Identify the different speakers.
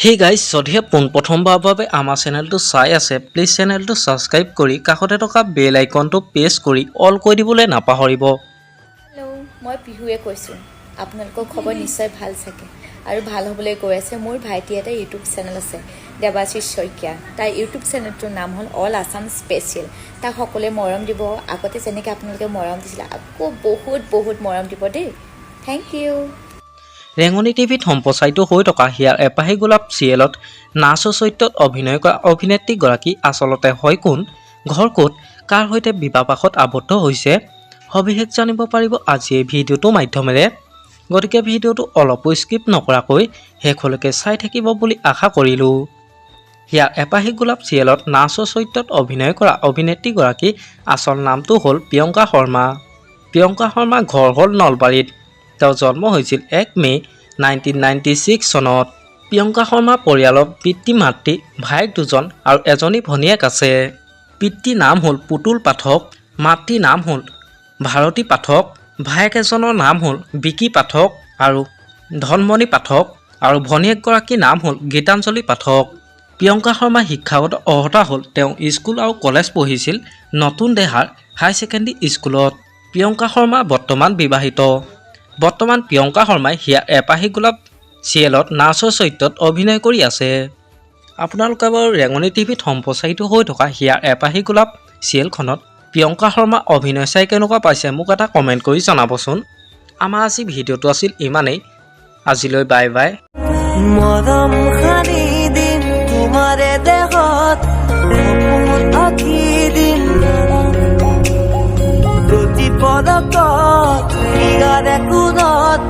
Speaker 1: Hey guys, যদিহে পোনপ্ৰথমবাৰৰ বাবে আমাৰ চেনেলটো চাই আছে, প্লিজ চেনেলটো সাবস্ক্ৰাইব কৰি কাষতে থকা বেল আইকনটো প্ৰেছ কৰি অল কৰি দিবলৈ নাপাহৰিব।
Speaker 2: হেল্ল' মই পিহুৱে কৈছোঁ। আপোনালোকৰ খবৰ নিশ্চয় ভাল চাগে আৰু ভাল হ'বলৈ গৈ আছে। মোৰ ভাইটি এটা ইউটিউব চেনেল আছে, দেৱাশীষ শইকীয়া। তাৰ ইউটিউব চেনেলটোৰ নাম হ'ল অল আছাম স্পেচিয়েল। তাক সকলোৱে মৰম দিব। আগতে যেনেকৈ আপোনালোকে মৰম দিছিলে, আকৌ বহুত মৰম দিব দেই। Thank U.
Speaker 1: ৰেঙনি টিভিত সম্প্ৰচাৰিত হৈ থকা হিয়াৰ এপাহি গোলাপ চিৰিয়েলত নাৰ্ছ চৰিত্ৰত অভিনয় কৰা অভিনেত্ৰীগৰাকী আচলতে হয় কোন, ঘৰ ক'ত, কাৰ সৈতে বিবাহপাশত আবদ্ধ হৈছে, সবিশেষ জানিব পাৰিব আজি এই ভিডিঅ'টোৰ মাধ্যমেৰে। গতিকে ভিডিঅ'টো অলপো স্কিপ নকৰাকৈ শেষলৈকে চাই থাকিব বুলি আশা কৰিলোঁ। হিয়াৰ এপাহি গোলাপ চিৰিয়েলত নাৰ্ছ চৰিত্ৰত অভিনয় কৰা অভিনেত্ৰীগৰাকী আচল নামটো হ'ল প্ৰিয়ংকা শৰ্মা। প্ৰিয়ংকা শৰ্মাৰ ঘৰ হ'ল নলবাৰীত। তেওঁ জন্ম হৈছিল 1 মে 1996 চনত। প্ৰিয়ংকা শৰ্মাৰ পৰিয়ালত পিতৃ মাতৃ ভায়েক দুজন আৰু এজনী ভনীয়েক আছে। পিতৃৰ নাম হ'ল পুতুল পাঠক, মাতৃৰ নাম হ'ল ভাৰতী পাঠক, ভায়েক এজনৰ নাম হ'ল বিকি পাঠক আৰু ধনমণি পাঠক আৰু ভনীয়েকগৰাকীৰ নাম হ'ল গীতাঞ্জলি পাঠক। প্ৰিয়ংকা শৰ্মাৰ শিক্ষাগত অৰ্হতা হ'ল তেওঁ স্কুল আৰু কলেজ পঢ়িছিল নতুন দেহাৰ হাই ছেকেণ্ডেৰী স্কুলত। প্ৰিয়ংকা শৰ্মা বৰ্তমান বিবাহিত। বৰ্তমান প্ৰিয়ংকা শৰ্মাই হিয়াৰ এপাহি গোলাপ চিৰিয়েলত নাৰ্ছৰ চৰিত্ৰত অভিনয় কৰি আছে। আপোনালোকে বাৰু ৰেঙনি টিভিত সম্প্ৰচাৰিত হৈ থকা হিয়াৰ এপাহি গোলাপ চিৰিয়েলখনত প্ৰিয়ংকা শৰ্মা অভিনয় চাই কেনেকুৱা পাইছে মোক এটা কমেণ্ট কৰি জনাবচোন। আমাৰ আজি ভিডিঅ'টো আছিল ইমানেই। আজিলৈ বাই বাই।
Speaker 3: মৰম সানি দিম তোমাৰে দেহত, সপোন আঁকি দিম প্ৰতি পদকত, ইয়াৰে কোণত